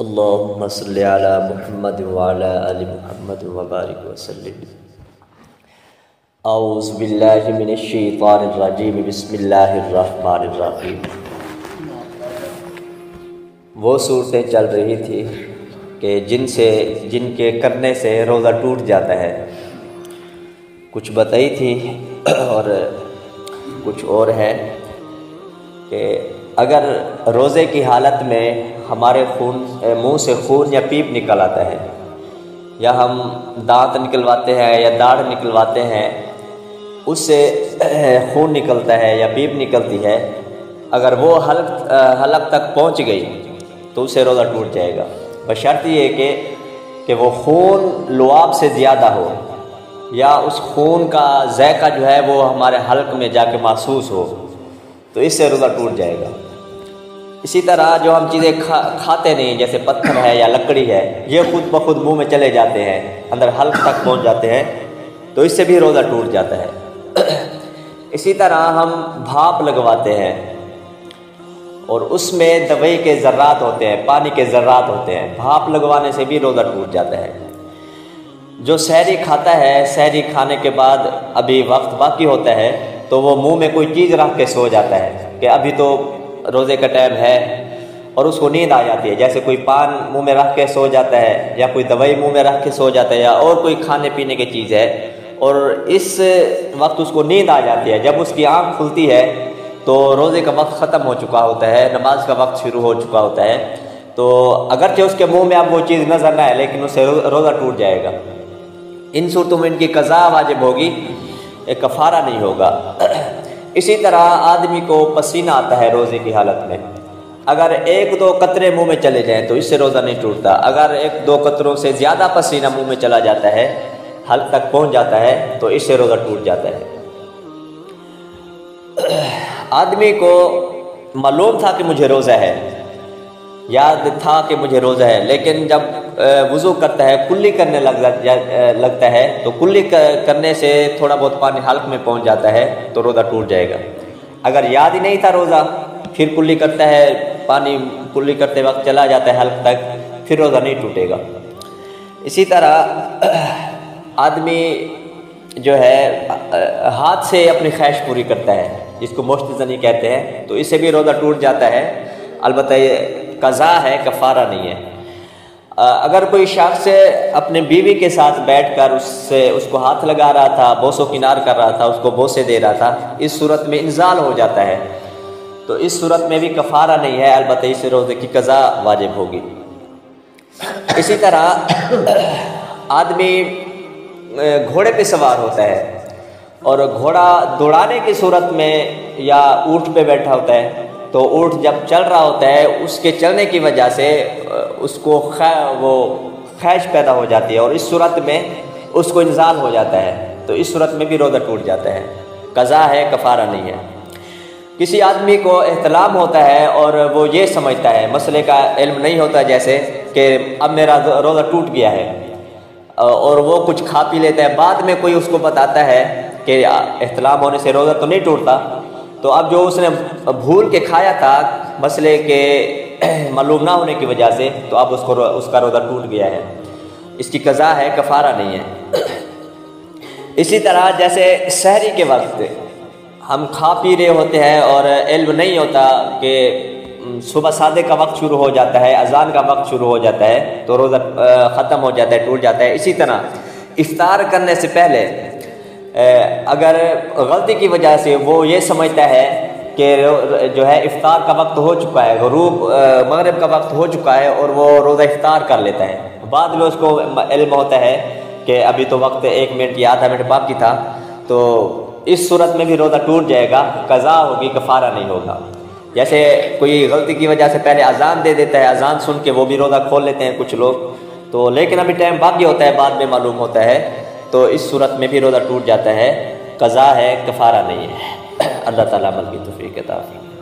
اللهم صل علی محمد وعلی آل محمد وبارک وسلم۔ اعوذ باللہ من الشیطان الرجیم، بسم اللہ الرحمن الرحیم۔ وہ صورتیں چل رہی تھی کہ جن کے کرنے سے روزہ ٹوٹ جاتا ہے، کچھ بتائی تھی اور کچھ اور ہے کہ اگر روزے کی حالت میں ہمارے منہ سے خون یا پیپ نکل آتا ہے، یا ہم دانت نکلواتے ہیں یا داڑھ نکلواتے ہیں، اس سے خون نکلتا ہے یا پیپ نکلتی ہے، اگر وہ حلق تک پہنچ گئی تو اسے روزہ ٹوٹ جائے گا، بشرط یہ کہ وہ خون لعاب سے زیادہ ہو، یا اس خون کا ذائقہ جو ہے وہ ہمارے حلق میں جا کے محسوس ہو، تو اس سے روزہ ٹوٹ جائے گا۔ اسی طرح جو ہم چیزیں کھاتے نہیں، جیسے پتھر ہے یا لکڑی ہے، یہ خود بخود منہ میں چلے جاتے ہیں، اندر حلق تک پہنچ جاتے ہیں، تو اس سے بھی روزہ ٹوٹ جاتا ہے۔ اسی طرح ہم بھاپ لگواتے ہیں اور اس میں دوائی کے ذرات ہوتے ہیں، پانی کے ذرات ہوتے ہیں، بھاپ لگوانے سے بھی روزہ ٹوٹ جاتا ہے۔ جو سحری کھاتا ہے، سحری کھانے کے بعد ابھی وقت باقی ہوتا ہے تو وہ منہ میں کوئی چیز رکھ کے سو جاتا ہے کہ ابھی تو روزے کا ٹائم ہے، اور اس کو نیند آ جاتی ہے، جیسے کوئی پان منہ میں رکھ کے سو جاتا ہے، یا کوئی دوائی منہ میں رکھ کے سو جاتا ہے، یا اور کوئی کھانے پینے کی چیز ہے، اور اس وقت اس کو نیند آ جاتی ہے۔ جب اس کی آنکھ کھلتی ہے تو روزے کا وقت ختم ہو چکا ہوتا ہے، نماز کا وقت شروع ہو چکا ہوتا ہے، تو اگرچہ اس کے منہ میں اب وہ چیز نظر نہ آئے لیکن اس سے روزہ ٹوٹ جائے گا۔ ان صورتوں میں ان کی قضا واجب ہوگی، ایک کفارہ نہیں ہوگا۔ اسی طرح آدمی کو پسینہ آتا ہے روزے کی حالت میں، اگر ایک دو قطرے منہ میں چلے جائیں تو اس سے روزہ نہیں ٹوٹتا، اگر ایک دو قطروں سے زیادہ پسینہ منہ میں چلا جاتا ہے، حلق تک پہنچ جاتا ہے، تو اس سے روزہ ٹوٹ جاتا ہے۔ آدمی کو معلوم تھا کہ مجھے روزہ ہے، یاد تھا کہ مجھے روزہ ہے، لیکن جب وضو کرتا ہے، کلی کرنے لگتا ہے، تو کلی کرنے سے تھوڑا بہت پانی حلق میں پہنچ جاتا ہے تو روزہ ٹوٹ جائے گا۔ اگر یاد ہی نہیں تھا روزہ، پھر کلی کرتا ہے، پانی کلی کرتے وقت چلا جاتا ہے حلق تک، پھر روزہ نہیں ٹوٹے گا۔ اسی طرح آدمی جو ہے ہاتھ سے اپنی خواہش پوری کرتا ہے، جس کو مشتزنی کہتے ہیں، تو اس سے بھی روزہ ٹوٹ جاتا ہے، البتہ یہ قضا ہے، کفارہ نہیں ہے۔ اگر کوئی شخص اپنے بیوی کے ساتھ بیٹھ کر اس کو ہاتھ لگا رہا تھا، بوس و کنار کر رہا تھا، اس کو بوسے دے رہا تھا، اس صورت میں انزال ہو جاتا ہے، تو اس صورت میں بھی کفارہ نہیں ہے، البتہ اس روزے کی قضا واجب ہوگی۔ اسی طرح آدمی گھوڑے پہ سوار ہوتا ہے اور گھوڑا دوڑانے کی صورت میں یا اونٹ پہ بیٹھا ہوتا ہے، تو اونٹ جب چل رہا ہوتا ہے، اس کے چلنے کی وجہ سے اس کو وہ خواہش پیدا ہو جاتی ہے، اور اس صورت میں اس کو انزال ہو جاتا ہے، تو اس صورت میں بھی روزہ ٹوٹ جاتا ہے، قضا ہے، کفارہ نہیں ہے۔ کسی آدمی کو احتلام ہوتا ہے اور وہ یہ سمجھتا ہے، مسئلے کا علم نہیں ہوتا، جیسے کہ اب میرا روزہ ٹوٹ گیا ہے، اور وہ کچھ کھا پی لیتا ہے، بعد میں کوئی اس کو بتاتا ہے کہ احتلام ہونے سے روزہ تو نہیں ٹوٹتا، تو اب جو اس نے بھول کے کھایا تھا مسئلے کے معلوم نہ ہونے کی وجہ سے، تو اب اس کا روزہ ٹوٹ گیا ہے، اس کی قضا ہے، کفارہ نہیں ہے۔ اسی طرح جیسے سحری کے وقت ہم کھا پی رہے ہوتے ہیں اور علم نہیں ہوتا کہ صبح صادق کا وقت شروع ہو جاتا ہے، اذان کا وقت شروع ہو جاتا ہے، تو روزہ ختم ہو جاتا ہے، ٹوٹ جاتا ہے۔ اسی طرح افطار کرنے سے پہلے اگر غلطی کی وجہ سے وہ یہ سمجھتا ہے کہ جو ہے افطار کا وقت ہو چکا ہے، مغرب کا وقت ہو چکا ہے، اور وہ روزہ افطار کر لیتا ہے، بعد میں اس کو علم ہوتا ہے کہ ابھی تو وقت 1 منٹ یا آدھا منٹ باقی تھا، تو اس صورت میں بھی روزہ ٹوٹ جائے گا، قضا ہوگی، کفارہ نہیں ہوگا۔ جیسے کوئی غلطی کی وجہ سے پہلے اذان دے دیتا ہے، اذان سن کے وہ بھی روزہ کھول لیتے ہیں کچھ لوگ، تو لیکن ابھی ٹائم باقی ہوتا ہے، بعد میں معلوم ہوتا ہے، تو اس صورت میں بھی روزہ ٹوٹ جاتا ہے، قضا ہے، کفارہ نہیں ہے۔ اللہ تعالیٰ عمل کی توفیق عطا فرمائے۔